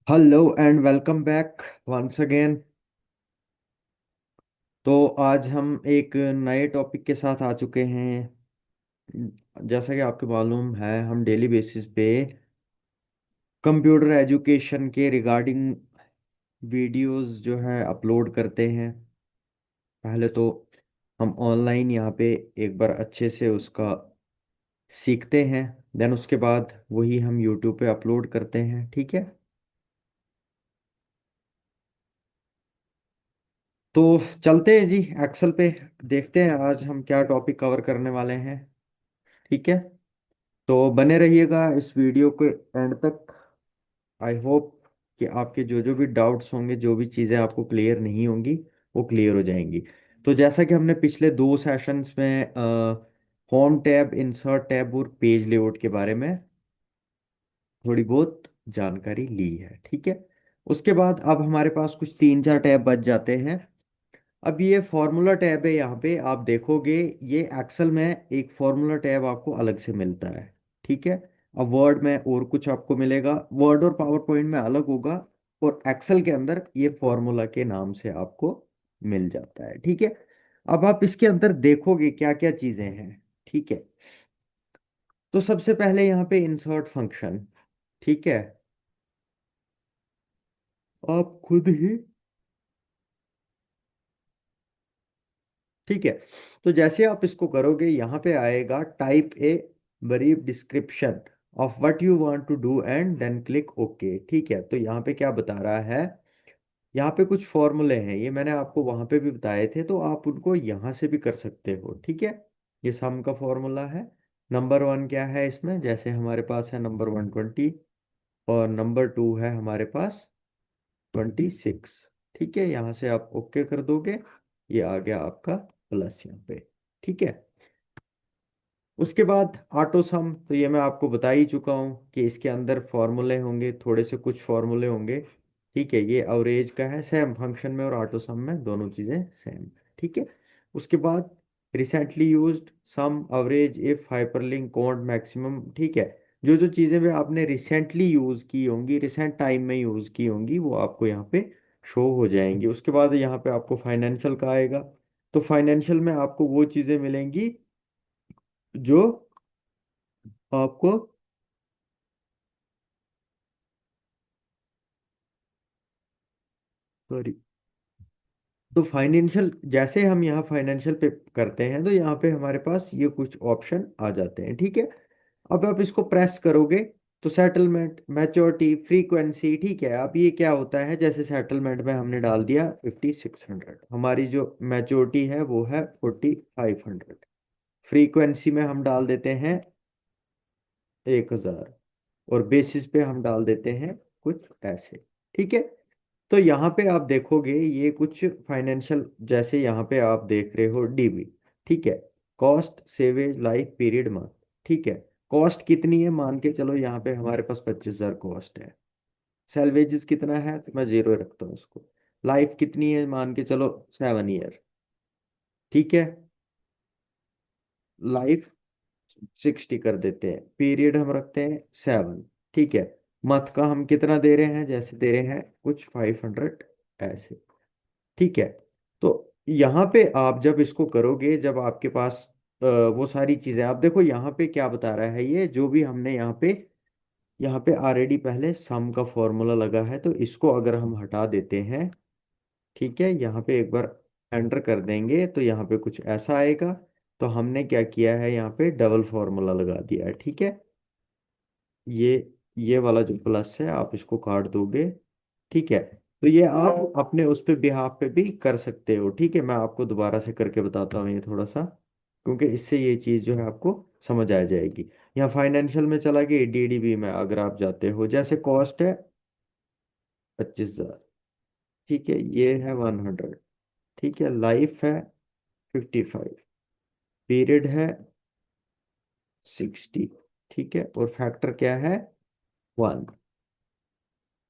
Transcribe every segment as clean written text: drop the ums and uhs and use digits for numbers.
Hello and welcome back once again. तो आज हम एक नए टॉपिक के साथ आ चुके हैं। जैसा कि आपको मालूम है, हम डेली बेसिस पे कंप्यूटर एजुकेशन के रिगार्डिंग वीडियोस जो है अपलोड करते हैं। पहले तो हम ऑनलाइन यहाँ पे एक बार अच्छे से उसका सीखते हैं, देन उसके बाद वही हम यूट्यूब पे अपलोड करते हैं। ठीक है, तो चलते हैं जी एक्सेल पे। देखते हैं आज हम क्या टॉपिक कवर करने वाले हैं। ठीक है, तो बने रहिएगा इस वीडियो के एंड तक। आई होप कि आपके जो जो भी डाउट्स होंगे, जो भी चीज़ें आपको क्लियर नहीं होंगी, वो क्लियर हो जाएंगी। तो जैसा कि हमने पिछले दो सेशंस में होम टैब, इंसर्ट टैब और पेज लेआउट के बारे में थोड़ी बहुत जानकारी ली है। ठीक है, उसके बाद अब हमारे पास कुछ तीन चार टैब बच जाते हैं। अब ये फॉर्मूला टैब है, यहाँ पे आप देखोगे ये एक्सेल में एक फॉर्मूला टैब आपको अलग से मिलता है। ठीक है, अब वर्ड में और कुछ आपको मिलेगा, वर्ड और पावर पॉइंट में अलग होगा, और एक्सेल के अंदर ये फॉर्मूला के नाम से आपको मिल जाता है। ठीक है, अब आप इसके अंदर देखोगे क्या क्या चीजें हैं। ठीक है, तो सबसे पहले यहाँ पे इंसर्ट फंक्शन। ठीक है, आप खुद ही, ठीक है, तो जैसे आप इसको करोगे यहाँ पे आएगा type a brief description of what you want to do and then click okay. ठीक है, तो यहाँ पे क्या बता रहा है, यहाँ पे कुछ फॉर्मूले हैं, ये मैंने आपको वहां पे भी बताए थे, तो आप उनको यहाँ से भी कर सकते हो। ठीक है, ये सम का फॉर्मूला है। नंबर वन क्या है इसमें, जैसे हमारे पास है नंबर 120, और नंबर टू है हमारे पास 26। ठीक है, यहाँ से आप ओके कर दोगे, ये आ गया आपका प्लस यहाँ पे। ठीक है, उसके बाद ऑटो सम, तो ये मैं आपको बता ही चुका हूँ कि इसके अंदर फॉर्मूले होंगे, थोड़े से कुछ फॉर्मूले होंगे। ठीक है, ये अवरेज का है, सेम फंक्शन में और ऑटो सम में दोनों चीज़ें सेम है। ठीक है, उसके बाद recently used, sum, average, if, hyperlink, count, maximum. ठीक है, जो जो चीज़ें भी आपने रिसेंटली यूज़ की होंगी, रिसेंट टाइम में यूज़ की होंगी, वो आपको यहाँ पे शो हो जाएंगी। उसके बाद यहाँ पे आपको फाइनेंशियल का आएगा, तो फाइनेंशियल में आपको वो चीज़ें मिलेंगी जो आपको, सॉरी, तो फाइनेंशियल, जैसे हम यहाँ फाइनेंशियल पे करते हैं तो यहाँ पे हमारे पास ये कुछ ऑप्शन आ जाते हैं। ठीक है, अब आप इसको प्रेस करोगे तो सेटलमेंट, मैच्योरिटी, फ्रीक्वेंसी। ठीक है, अब ये क्या होता है, जैसे सेटलमेंट में हमने डाल दिया 5600, हमारी जो मैच्योरिटी है वो है 4500, फ्रीक्वेंसी में हम डाल देते हैं 1000, और बेसिस पे हम डाल देते हैं कुछ ऐसे। ठीक है, तो यहाँ पे आप देखोगे ये कुछ फाइनेंशियल, जैसे यहाँ पे आप देख रहे हो डीबी। ठीक है, कॉस्ट, सेवेज, लाइफ पीरियड, मंथ। ठीक है, कॉस्ट कितनी है, मान के चलो यहाँ पे हमारे पास 25,000 कॉस्ट है। सेलवेजेस कितना है, तो मैं जीरो रखता हूँ उसको। लाइफ कितनी है, मान के चलो 7 ईयर। ठीक है, लाइफ 60 कर देते हैं, पीरियड हम रखते हैं 7। ठीक है, मंथ का हम कितना दे रहे हैं, जैसे दे रहे हैं कुछ 500 ऐसे। ठीक है, तो यहाँ पे आप जब इसको करोगे, जब आपके पास वो सारी चीजें, आप देखो यहाँ पे क्या बता रहा है, ये जो भी हमने यहाँ पे ऑलरेडी पहले सम का फॉर्मूला लगा है, तो इसको अगर हम हटा देते हैं, ठीक है, यहाँ पे एक बार एंटर कर देंगे तो यहाँ पे कुछ ऐसा आएगा। तो हमने क्या किया है, यहाँ पे डबल फॉर्मूला लगा दिया है। ठीक है, ये ये वाला जो प्लस है आप इसको काट दोगे। ठीक है, तो ये आप अपने उस पे बिहाफ पे भी कर सकते हो। ठीक है, मैं आपको दोबारा से करके बताता हूँ ये थोड़ा सा, क्योंकि इससे ये चीज़ जो है आपको समझ आ जाएगी। यहाँ फाइनेंशियल में चला गया, डीडीबी में अगर आप जाते हो, जैसे कॉस्ट है 25,000। ठीक है, ये है 100। ठीक है, लाइफ है 55, पीरियड है 60। ठीक है, और फैक्टर क्या है, 1।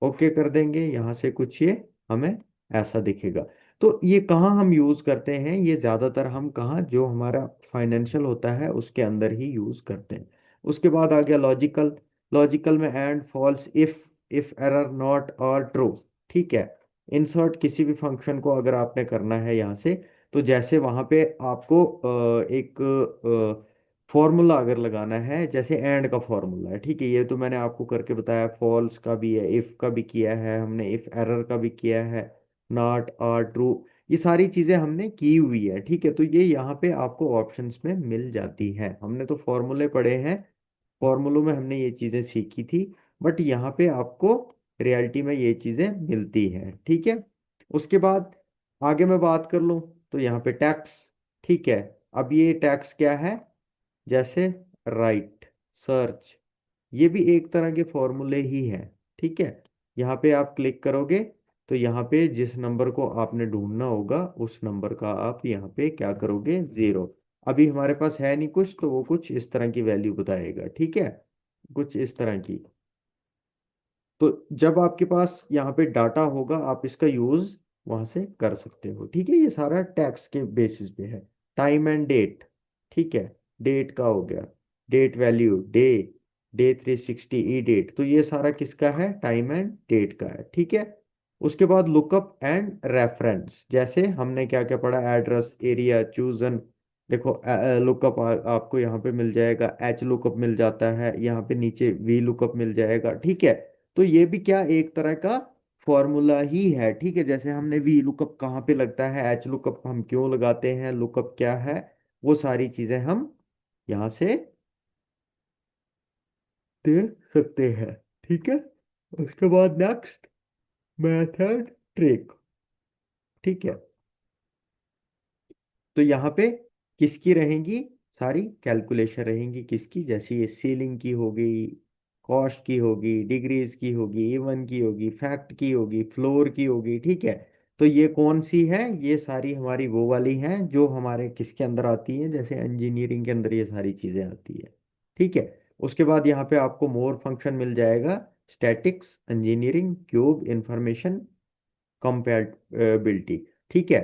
ओके कर देंगे, यहाँ से कुछ ये हमें ऐसा दिखेगा। तो ये कहाँ हम यूज करते हैं, ये ज्यादातर हम कहाँ, जो हमारा फाइनेंशियल होता है उसके अंदर ही यूज करते हैं। उसके बाद आ गया लॉजिकल। लॉजिकल में and, false, if, if error not और ट्रू। ठीक है, इंसर्ट किसी भी फंक्शन को अगर आपने करना है यहाँ से, तो जैसे वहां पे आपको एक फॉर्मूला अगर लगाना है, जैसे एंड का फॉर्मूला है, ठीक है, ये तो मैंने आपको करके बताया, फॉल्स का भी है, इफ का भी किया है हमने, इफ एरर का भी किया है, नॉट और ट्रू, ये सारी चीजें हमने की हुई है। ठीक है, तो ये यहाँ पे आपको ऑप्शंस में मिल जाती है। हमने तो फॉर्मूले पढ़े हैं, फॉर्मूलों में हमने ये चीजें सीखी थी, बट यहाँ पे आपको रियलिटी में ये चीजें मिलती हैं। ठीक है, उसके बाद आगे मैं बात कर लूँ, तो यहाँ पे टैक्स। ठीक है, अब ये टैक्स क्या है, जैसे राइट, सर्च, ये भी एक तरह के फॉर्मूले ही है। ठीक है, यहाँ पे आप क्लिक करोगे तो यहाँ पे जिस नंबर को आपने ढूंढना होगा उस नंबर का आप यहाँ पे क्या करोगे, 0। अभी हमारे पास है नहीं कुछ, तो वो कुछ इस तरह की वैल्यू बताएगा। ठीक है, कुछ इस तरह की। तो जब आपके पास यहाँ पे डाटा होगा आप इसका यूज वहां से कर सकते हो। ठीक है, ये सारा टैक्स के बेसिस पे है। टाइम एंड डेट, ठीक है, डेट का हो गया, डेट वैल्यू डे, डे 360 ई डेट, तो ये सारा किसका है, टाइम एंड डेट का है। ठीक है, उसके बाद लुकअप एंड रेफरेंस, जैसे हमने क्या क्या पढ़ा, एड्रेस, एरिया, चूजन। देखो लुकअप आपको यहाँ पे मिल जाएगा, एच लुकअप मिल जाता है, यहाँ पे नीचे वी लुकअप मिल जाएगा। ठीक है, तो ये भी क्या एक तरह का फॉर्मूला ही है। ठीक है, जैसे हमने वी लुकअप कहाँ पे लगता है, एच लुकअप हम क्यों लगाते हैं, लुकअप क्या है, वो सारी चीजें हम यहाँ से दे सकते हैं। ठीक है, उसके बाद नेक्स्ट, मेथड ट्रिक। ठीक है, तो यहाँ पे किसकी रहेंगी, सारी कैलकुलेशन रहेंगी, किसकी, जैसे ये सीलिंग की होगी, कॉस्ट की होगी, डिग्रीज की होगी, इवन की होगी, फैक्ट की होगी, फ्लोर की होगी। ठीक है, तो ये कौन सी है, ये सारी हमारी वो वाली हैं जो हमारे किसके अंदर आती है, जैसे इंजीनियरिंग के अंदर ये सारी चीजें आती है। ठीक है, उसके बाद यहाँ पे आपको मोर फंक्शन मिल जाएगा, statics, engineering, cube, information, compatibility. ठीक है,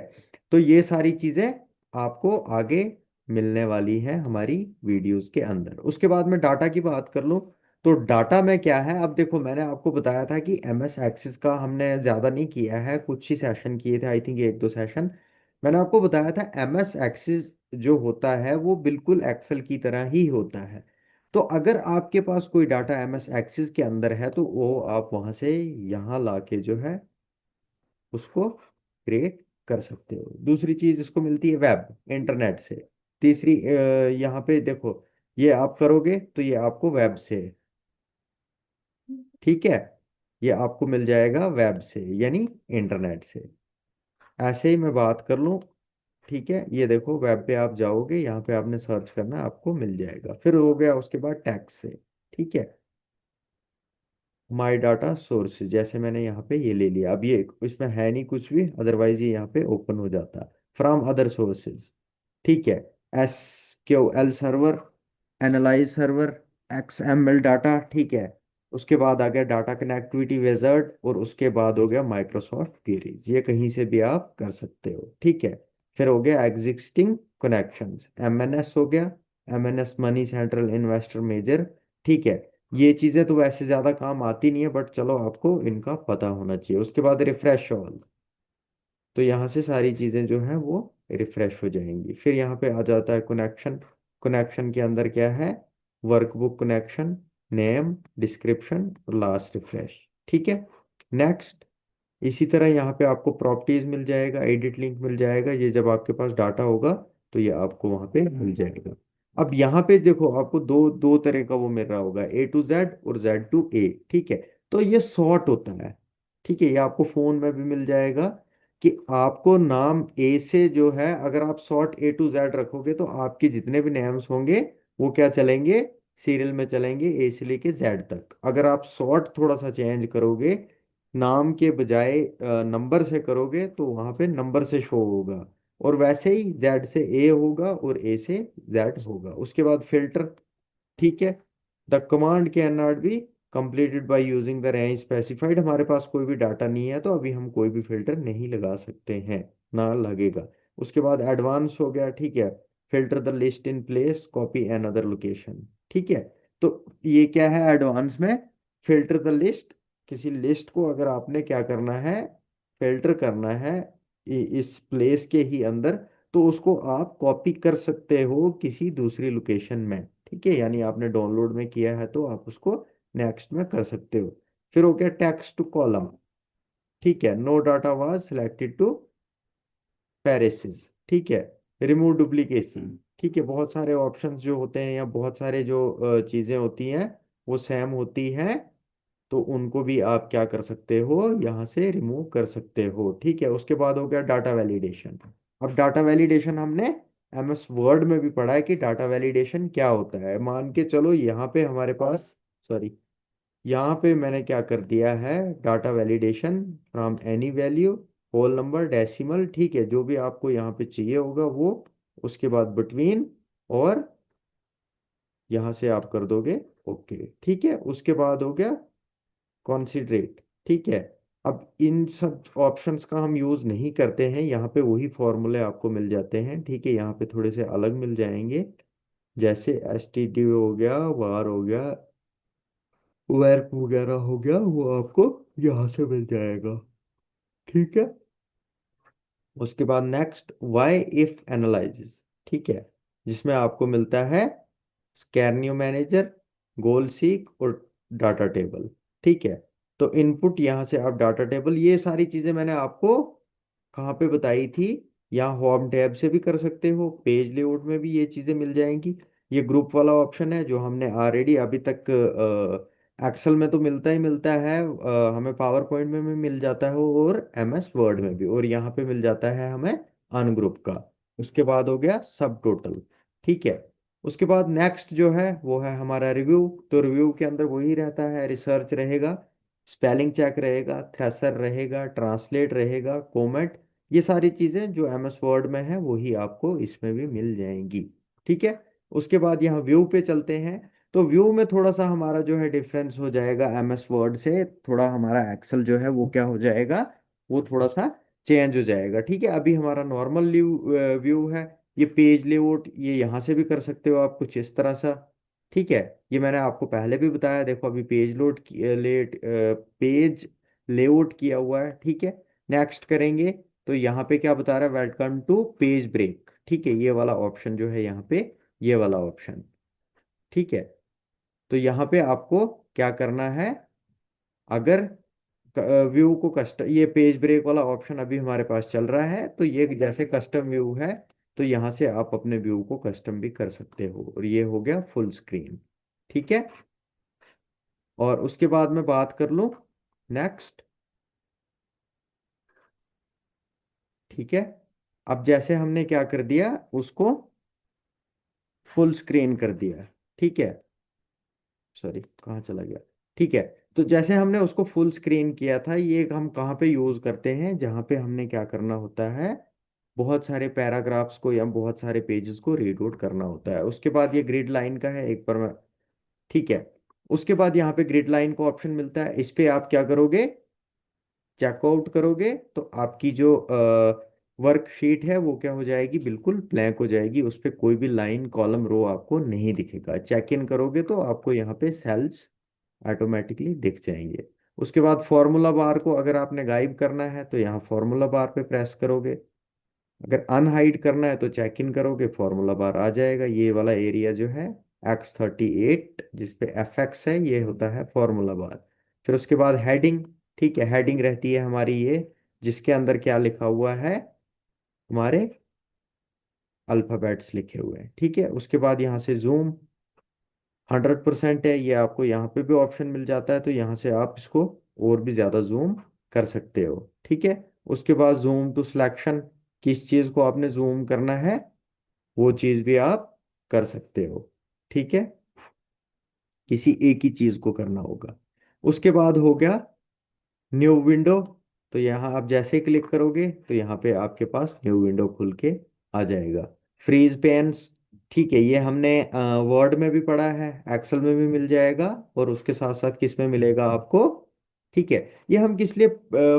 तो ये सारी चीजें आपको आगे मिलने वाली हैं हमारी वीडियोस के अंदर। उसके बाद में डाटा की बात कर लूं, तो डाटा में क्या है, अब देखो मैंने आपको बताया था कि एम एस एक्सिस का हमने ज्यादा नहीं किया है, कुछ ही सेशन किए थे, आई थिंक एक दो सेशन। मैंने आपको बताया था एम एस एक्सिस जो होता है वो बिल्कुल एक्सेल की तरह ही होता है। तो अगर आपके पास कोई डाटा एम एस एक्सिस के अंदर है तो वो आप वहां से यहाँ लाके जो है उसको क्रिएट कर सकते हो। दूसरी चीज इसको मिलती है वेब, इंटरनेट से। तीसरी यहाँ पे देखो, ये आप करोगे तो ये आपको वेब से, ठीक है, ये आपको मिल जाएगा वेब से, यानी इंटरनेट से। ऐसे ही मैं बात कर लूँ, ठीक है, ये देखो वेब पे आप जाओगे, यहाँ पे आपने सर्च करना है, आपको मिल जाएगा। फिर हो गया उसके बाद टैक्स से। ठीक है, माई डाटा सोर्सेज, जैसे मैंने यहाँ पे ये ले लिया, अब ये इसमें है नहीं कुछ भी, अदरवाइज ये यहाँ पे ओपन हो जाता। फ्रॉम अदर सोर्सेज, ठीक है, S Q L server, analyse server, X M L data. ठीक है, उसके बाद आ गया डाटा कनेक्टिविटी विजार्ड, और उसके बाद हो गया माइक्रोसॉफ्ट क्वेरीज, ये कहीं से भी आप कर सकते हो। ठीक है, फिर हो गया existing connections, M N S हो गया, M N S money central investor major. ठीक है, ये चीजें तो वैसे ज्यादा काम आती नहीं है, बट चलो आपको इनका पता होना चाहिए। उसके बाद रिफ्रेश ऑल, तो यहाँ से सारी चीजें जो हैं वो रिफ्रेश हो जाएंगी। फिर यहाँ पे आ जाता है कनेक्शन, कनेक्शन के अंदर क्या है, वर्कबुक कनेक्शन, नेम, डिस्क्रिप्शन और लास्ट रिफ्रेश। ठीक है, नेक्स्ट। इसी तरह यहाँ पे आपको प्रॉपर्टीज मिल जाएगा, एडिट लिंक मिल जाएगा, ये जब आपके पास डाटा होगा तो ये आपको वहाँ पे मिल जाएगा। अब यहाँ पे देखो आपको दो दो तरह का वो मिल रहा होगा, ए टू जेड और जेड टू ए। ठीक है, तो ये सॉर्ट होता है। ठीक है, ये आपको फोन में भी मिल जाएगा, कि आपको नाम ए से जो है, अगर आप शॉर्ट ए टू जेड रखोगे तो आपके जितने भी नेम्स होंगे वो क्या चलेंगे, सीरियल में चलेंगे, ए से लेके जेड तक। अगर आप शॉर्ट थोड़ा सा चेंज करोगे, नाम के बजाय नंबर से करोगे, तो वहां पे नंबर से शो होगा, और वैसे ही जेड से ए होगा और ए से जेड होगा। उसके बाद फिल्टर, ठीक है, the command can not be completed by using the range specified, हमारे पास कोई भी डाटा नहीं है तो अभी हम कोई भी फिल्टर नहीं लगा सकते हैं, ना लगेगा। उसके बाद एडवांस हो गया, ठीक है, filter the list in place, copy another location. ठीक है, तो ये क्या है एडवांस में, फिल्टर द लिस्ट किसी लिस्ट को अगर आपने क्या करना है, फिल्टर करना है इस प्लेस के ही अंदर, तो उसको आप कॉपी कर सकते हो किसी दूसरी लोकेशन में। ठीक है, यानी आपने डाउनलोड में किया है तो आप उसको नेक्स्ट में कर सकते हो। फिर हो गया टेक्स्ट टू कॉलम। ठीक है, no data was selected to parse. ठीक है, रिमूव डुप्लीकेसी। ठीक है, बहुत सारे ऑप्शंस जो होते हैं या बहुत सारे जो चीजें होती हैं वो सेम होती हैं, तो उनको भी आप क्या कर सकते हो, यहाँ से रिमूव कर सकते हो। ठीक है, उसके बाद हो गया डाटा वैलिडेशन। अब डाटा वैलिडेशन हमने एमएस वर्ड में भी पढ़ा है कि डाटा वैलिडेशन क्या होता है। मान के चलो यहाँ पे हमारे पास, सॉरी, यहाँ पे मैंने क्या कर दिया है, data validation from any value, whole number, decimal. ठीक है, जो भी आपको यहाँ पे चाहिए होगा वो, उसके बाद बिटवीन, और यहाँ से आप कर दोगे ओके। ठीक है, उसके बाद हो गया कॉन्सिडरेट। ठीक है, अब इन सब ऑप्शंस का हम यूज नहीं करते हैं, यहाँ पे वही फॉर्मूले आपको मिल जाते हैं। ठीक है, यहाँ पे थोड़े से अलग मिल जाएंगे, जैसे एस टी डी हो गया, वार हो गया, वर्क वगैरह हो गया, वो आपको यहाँ से मिल जाएगा। ठीक है, उसके बाद नेक्स्ट वाई इफ एनालिसिस। ठीक है, जिसमें आपको मिलता है स्कैनियो मैनेजर, गोल सीक और डाटा टेबल। ठीक है, तो इनपुट यहाँ से आप डाटा टेबल, ये सारी चीजें मैंने आपको कहाँ पे बताई थी, यहाँ होम टैब से भी कर सकते हो, पेज लेआउट में भी ये चीजें मिल जाएंगी। ये ग्रुप वाला ऑप्शन है जो हमने ऑलरेडी अभी तक एक्सेल में तो मिलता ही मिलता है, हमें पावर पॉइंट में भी मिल जाता है और एमएस वर्ड में भी, और यहाँ पे मिल जाता है हमें अनग्रुप का। उसके बाद हो गया सब टोटल। ठीक है, उसके बाद नेक्स्ट जो है वो है हमारा रिव्यू। तो रिव्यू के अंदर वही रहता है, रिसर्च रहेगा, स्पेलिंग चेक रहेगा, थ्रेसर रहेगा, ट्रांसलेट रहेगा, कोमेंट, ये सारी चीजें जो एमएस वर्ड में है वही आपको इसमें भी मिल जाएंगी। ठीक है, उसके बाद यहाँ व्यू पे चलते हैं। तो व्यू में थोड़ा सा हमारा जो है डिफरेंस हो जाएगा एमएस वर्ड से, थोड़ा हमारा एक्सेल जो है वो क्या हो जाएगा, वो थोड़ा सा चेंज हो जाएगा। ठीक है, अभी हमारा नॉर्मल व्यू है, ये पेज लेआउट ये यहाँ से भी कर सकते हो आप कुछ इस तरह सा। ठीक है, ये मैंने आपको पहले भी बताया, देखो अभी पेज लोड पेज लेआउट किया हुआ है। ठीक है, नेक्स्ट करेंगे तो यहाँ पे क्या बता रहा है, वेलकम टू पेज ब्रेक। ठीक है, ये वाला ऑप्शन जो है यहाँ पे, ये वाला ऑप्शन। ठीक है, तो यहाँ पे आपको क्या करना है, अगर व्यू को कस्टम, ये पेज ब्रेक वाला ऑप्शन अभी हमारे पास चल रहा है, तो ये जैसे कस्टम व्यू है, तो यहाँ से आप अपने व्यू को कस्टम भी कर सकते हो, और ये हो गया फुल स्क्रीन। ठीक है, और उसके बाद मैं बात कर लूँ नेक्स्ट। ठीक है, अब जैसे हमने क्या कर दिया, उसको फुल स्क्रीन कर दिया। ठीक है, सॉरी कहाँ चला गया। ठीक है, तो जैसे हमने उसको फुल स्क्रीन किया था, ये हम कहाँ पे यूज करते हैं, जहाँ पे हमने क्या करना होता है, बहुत सारे पैराग्राफ्स को या बहुत सारे पेजेस को रीड आउट करना होता है। उसके बाद ये ग्रिड लाइन का है एक पर मैं, ठीक है, उसके बाद यहाँ पे ग्रिड लाइन का ऑप्शन मिलता है, इस पे आप क्या करोगे, चेकआउट करोगे तो आपकी जो वर्कशीट है वो क्या हो जाएगी, बिल्कुल ब्लैंक हो जाएगी, उस पे कोई भी लाइन कॉलम रो आपको नहीं दिखेगा। चेक इन करोगे तो आपको यहाँ पे सेल्स ऑटोमेटिकली दिख जाएंगे। उसके बाद फॉर्मूला बार को अगर आपने गायब करना है तो यहाँ फॉर्मूला बार पे प्रेस करोगे, अगर अनहाइड करना है तो चेक इन करोगे, फॉर्मूला बार आ जाएगा। ये वाला एरिया जो है X38 जिसपे FX है, ये होता है फॉर्मूला बार। फिर उसके बाद हेडिंग। ठीक है, हेडिंग रहती है हमारी ये, जिसके अंदर क्या लिखा हुआ है, हमारे अल्फाबेट्स लिखे हुए हैं। ठीक है, उसके बाद यहाँ से जूम 100% है, ये आपको यहाँ पे भी ऑप्शन मिल जाता है, तो यहाँ से आप इसको और भी ज्यादा जूम कर सकते हो। ठीक है, उसके बाद जूम टू सिलेक्शन, किस चीज को आपने जूम करना है वो चीज भी आप कर सकते हो। ठीक है, किसी एक ही चीज को करना होगा। उसके बाद हो गया न्यू विंडो। तो यहाँ आप जैसे क्लिक करोगे तो यहाँ पे आपके पास न्यू विंडो खुल के आ जाएगा। फ्रीज पेन्स, ठीक है, ये हमने वर्ड में भी पढ़ा है, एक्सेल में भी मिल जाएगा, और उसके साथ साथ किस में मिलेगा आपको। ठीक है, ये हम किस लिए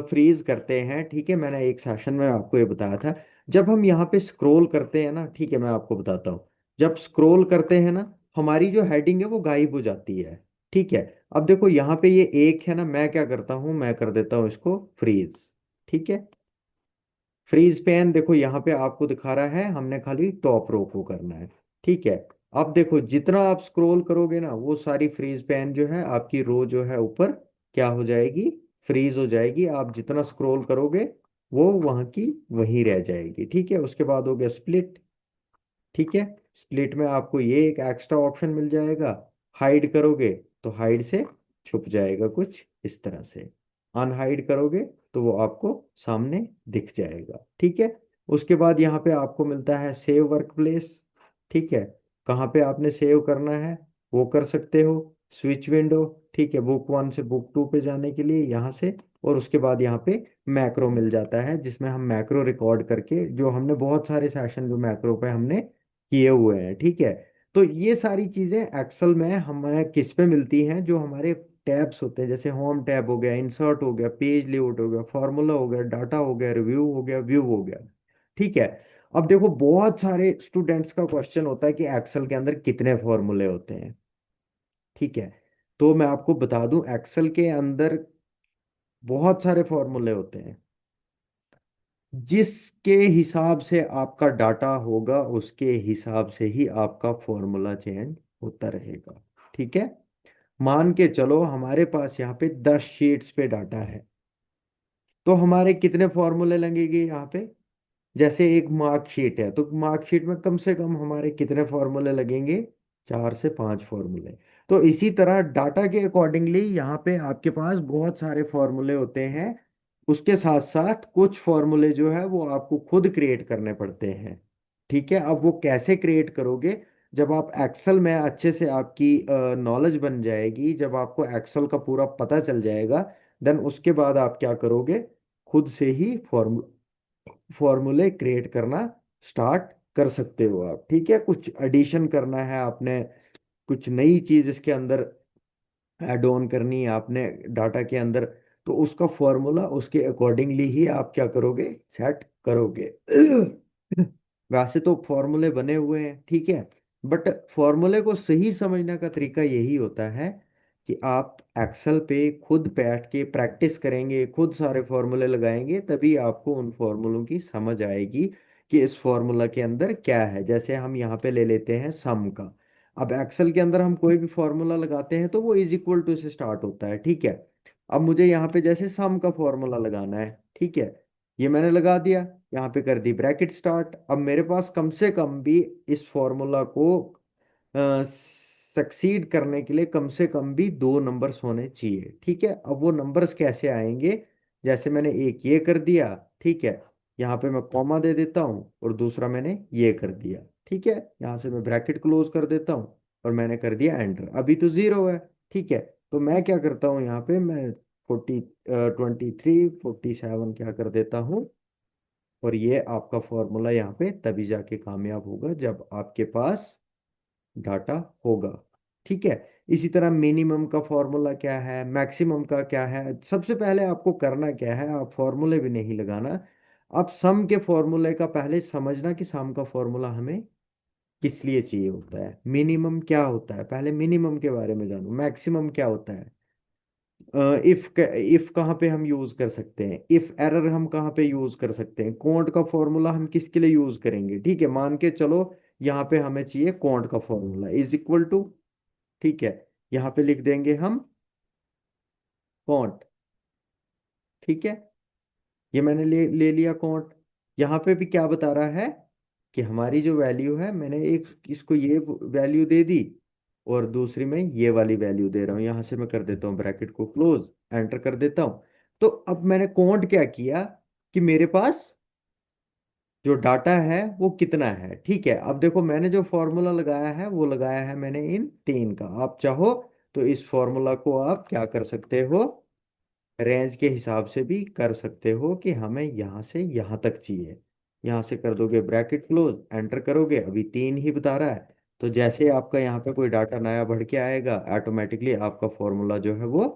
फ्रीज करते हैं, ठीक है, मैंने एक सेशन में आपको ये बताया था। जब हम यहाँ पे स्क्रॉल करते हैं ना, ठीक है, मैं आपको बताता हूँ, जब स्क्रॉल करते हैं ना, हमारी जो हेडिंग है वो गायब हो जाती है। ठीक है। अब देखो यहाँ पे ये एक है ना, मैं क्या करता हूँ, मैं कर देता हूँ इसको फ्रीज। ठीक है। फ्रीज पेन देखो यहाँ पे आपको दिखा रहा है, हमने खाली टॉप रो को करना है। ठीक है। अब देखो जितना आप स्क्रॉल करोगे ना, वो सारी फ्रीज पेन जो है आपकी रो जो है ऊपर क्या हो जाएगी, फ्रीज हो जाएगी। आप जितना स्क्रॉल करोगे वो वहां की वहीं रह जाएगी। ठीक है। उसके बाद हो गया स्प्लिट। ठीक है। स्प्लिट में आपको ये एक एक्स्ट्रा ऑप्शन मिल जाएगा, हाइड करोगे तो हाइड से छुप जाएगा कुछ इस तरह से, अनहाइड करोगे तो वो आपको सामने दिख जाएगा। ठीक है। उसके बाद यहाँ पे आपको मिलता है सेव वर्क प्लेस। ठीक है। कहाँ पे आपने सेव करना है वो कर सकते हो, स्विच विंडो। ठीक है। बुक वन से बुक टू पे जाने के लिए यहाँ से, और उसके बाद यहाँ पे मैक्रो मिल जाता है, जिसमें हम मैक्रो रिकॉर्ड करके, जो हमने बहुत सारे सेशन जो मैक्रो पे हमने किए हुए हैं। ठीक है। तो ये सारी चीजें एक्सेल में हमें किस पे मिलती हैं, जो हमारे टैब्स होते हैं, जैसे होम टैब हो गया, इंसर्ट हो गया, पेज लेआउट हो गया, फॉर्मूला हो गया, डाटा हो गया, रिव्यू हो गया, व्यू हो गया। ठीक है। अब देखो बहुत सारे स्टूडेंट्स का क्वेश्चन होता है कि एक्सेल के अंदर कितने फॉर्मूले होते हैं। ठीक है। तो मैं आपको बता दूं, एक्सेल के अंदर बहुत सारे फॉर्मूले होते हैं। जिसके हिसाब से आपका डाटा होगा उसके हिसाब से ही आपका फॉर्मूला चेंज होता रहेगा। ठीक है। मान के चलो हमारे पास यहाँ पे 10 शीट्स पे डाटा है, तो हमारे कितने फॉर्मूले लगेंगे यहाँ पे। जैसे एक मार्कशीट है, तो मार्कशीट में कम से कम हमारे कितने फॉर्मूले लगेंगे, 4 से 5 फॉर्मूले। तो इसी तरह डाटा के अकॉर्डिंगली यहाँ पे आपके पास बहुत सारे फॉर्मूले होते हैं। उसके साथ साथ कुछ फॉर्मूले जो है वो आपको खुद क्रिएट करने पड़ते हैं। ठीक है। अब वो कैसे क्रिएट करोगे, जब आप एक्सेल में अच्छे से आपकी नॉलेज बन जाएगी, जब आपको एक्सेल का पूरा पता चल जाएगा, देन उसके बाद आप क्या करोगे, खुद से ही फॉर्मूले क्रिएट करना स्टार्ट कर सकते हो आप। ठीक है। कुछ एडिशन करना है आपने, कुछ नई चीज इसके अंदर ऐड ऑन करनी है आपने डाटा के अंदर, तो उसका फॉर्मूला उसके अकॉर्डिंगली ही आप क्या करोगे, सेट करोगे। वैसे तो फॉर्मूले बने हुए हैं। ठीक है। बट फॉर्मूले को सही समझने का तरीका यही होता है कि आप एक्सेल पे खुद बैठ के प्रैक्टिस करेंगे, खुद सारे फॉर्मूले लगाएंगे, तभी आपको उन फॉर्मूलों की समझ आएगी कि इस फॉर्मूला के अंदर क्या है। जैसे हम यहाँ पे ले लेते हैं सम का। अब एक्सेल के अंदर हम कोई भी फॉर्मूला लगाते हैं तो वो इज इक्वल टू से स्टार्ट होता है। ठीक है। अब मुझे यहाँ पे जैसे सम का फॉर्मूला लगाना है। ठीक है। ये मैंने लगा दिया, यहाँ पे कर दी ब्रैकेट स्टार्ट। अब मेरे पास कम से कम भी इस फॉर्मूला को सक्सीड करने के लिए कम से कम भी 2 नंबर्स होने चाहिए। ठीक है। अब वो नंबर्स कैसे आएंगे, जैसे मैंने एक ये कर दिया। ठीक है। यहाँ पे मैं कॉमा दे देता हूँ और दूसरा मैंने ये कर दिया। ठीक है। यहाँ से मैं ब्रैकेट क्लोज कर देता हूँ और मैंने कर दिया एंटर, अभी तो 0 है। ठीक है। तो मैं क्या करता हूँ, यहाँ पे मैं 23 47 क्या कर देता हूँ, और ये आपका फॉर्मूला यहाँ पे तभी जाके कामयाब होगा जब आपके पास डाटा होगा। ठीक है। इसी तरह मिनिमम का फॉर्मूला क्या है, मैक्सिमम का क्या है, सबसे पहले आपको करना क्या है, आप फॉर्मूले भी नहीं लगाना। आप सम के फॉर्मूले का पहले समझना कि सम का फॉर्मूला हमें किस लिए चाहिए होता है, मिनिमम क्या होता है, पहले मिनिमम के बारे में जानो, मैक्सिमम क्या होता है, इफ कहाँ पे हम यूज कर सकते हैं, इफ एरर हम कहाँ पे यूज कर सकते हैं, कॉन्ट का फॉर्मूला हम किसके लिए यूज करेंगे। ठीक है। मान के चलो यहाँ पे हमें चाहिए कॉन्ट का फॉर्मूला इज इक्वल टू, ठीक है, यहाँ पे लिख देंगे हम कॉन्ट। ठीक है। ये मैंने ले लिया कॉन्ट। यहाँ पे भी क्या बता रहा है कि हमारी जो वैल्यू है, मैंने एक इसको ये वैल्यू दे दी और दूसरी में ये वाली वैल्यू दे रहा हूँ। यहाँ से मैं कर देता हूँ ब्रैकेट को क्लोज, एंटर कर देता हूँ। तो अब मैंने कॉन्ट क्या किया कि मेरे पास जो डाटा है वो कितना है। ठीक है। अब देखो मैंने जो फॉर्मूला लगाया है वो लगाया है मैंने इन 3 का। आप चाहो तो इस फॉर्मूला को आप क्या कर सकते हो, रेंज के हिसाब से भी कर सकते हो कि हमें यहाँ से यहाँ तक चाहिए। यहाँ से कर दोगे ब्रैकेट क्लोज, एंटर करोगे, अभी 3 ही बता रहा है। तो जैसे आपका यहाँ पे कोई डाटा नया बढ़ के आएगा, ऑटोमेटिकली आपका फॉर्मूला जो है वो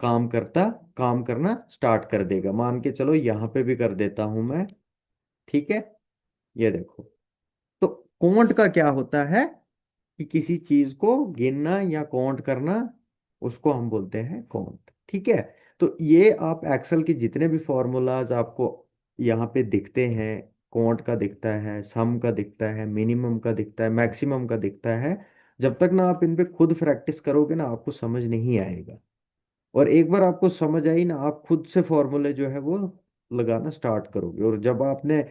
काम करता काम करना स्टार्ट कर देगा। मान के चलो यहाँ पे भी कर देता हूँ मैं। ठीक है। ये देखो, तो कॉन्ट का क्या होता है, कि किसी चीज को गिनना या काउंट करना, उसको हम बोलते हैं काउंट। ठीक है। तो ये आप एक्सेल के जितने भी फॉर्मूलाज आपको यहाँ पे दिखते हैं, काउंट का दिखता है, सम का दिखता है, मिनिमम का दिखता है, मैक्सिमम का दिखता है, जब तक ना आप इन पे खुद प्रैक्टिस करोगे ना आपको समझ नहीं आएगा। और एक बार आपको समझ आई ना, आप खुद से फॉर्मूले जो है वो लगाना स्टार्ट करोगे। और जब आपने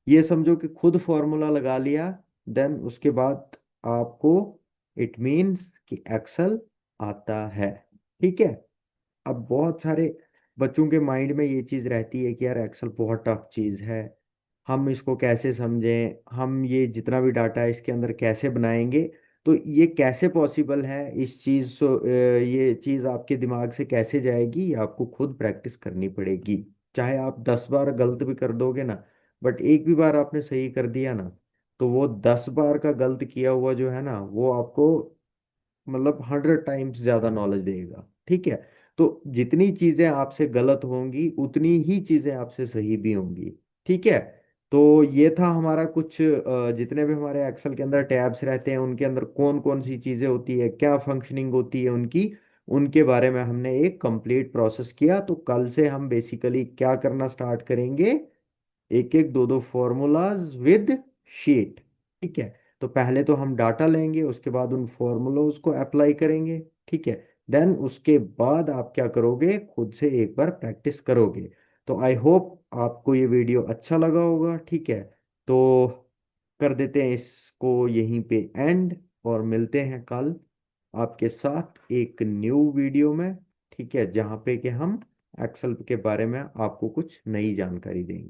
ये समझो कि खुद फॉर्मूला लगा लिया, देन उसके बाद आपको इट मीन्स कि एक्सेल आता है। ठीक है। अब बहुत सारे बच्चों के माइंड में ये चीज रहती है कि यार एक्सेल बहुत टफ चीज है, हम इसको कैसे समझें, हम ये जितना भी डाटा है इसके अंदर कैसे बनाएंगे। तो ये कैसे पॉसिबल है, इस चीज ये चीज आपके दिमाग से कैसे जाएगी, ये आपको खुद प्रैक्टिस करनी पड़ेगी। चाहे आप 10 बार गलत भी कर दोगे ना, बट एक भी बार आपने सही कर दिया ना, तो वो 10 बार का गलत किया हुआ जो है ना, वो आपको मतलब 100 टाइम्स ज्यादा नॉलेज देगा। ठीक है। तो जितनी चीजें आपसे गलत होंगी उतनी ही चीजें आपसे सही भी होंगी। ठीक है। तो ये था हमारा कुछ जितने भी हमारे एक्सेल के अंदर टैब्स रहते हैं उनके अंदर कौन कौन सी चीजें होती है, क्या फंक्शनिंग होती है उनकी, उनके बारे में हमने एक कंप्लीट प्रोसेस किया। तो कल से हम बेसिकली क्या करना स्टार्ट करेंगे, एक एक दो दो फॉर्मूलाज विद शीट। ठीक है। तो पहले तो हम डाटा लेंगे, उसके बाद उन फॉर्मूलाज को अप्लाई करेंगे। ठीक है। देन उसके बाद आप क्या करोगे, खुद से एक बार प्रैक्टिस करोगे। तो आई होप आपको ये वीडियो अच्छा लगा होगा। ठीक है। तो कर देते हैं इसको यहीं पे एंड, और मिलते हैं कल आपके साथ एक न्यू वीडियो में। ठीक है। जहाँ पे कि हम एक्सेल के बारे में आपको कुछ नई जानकारी देंगे।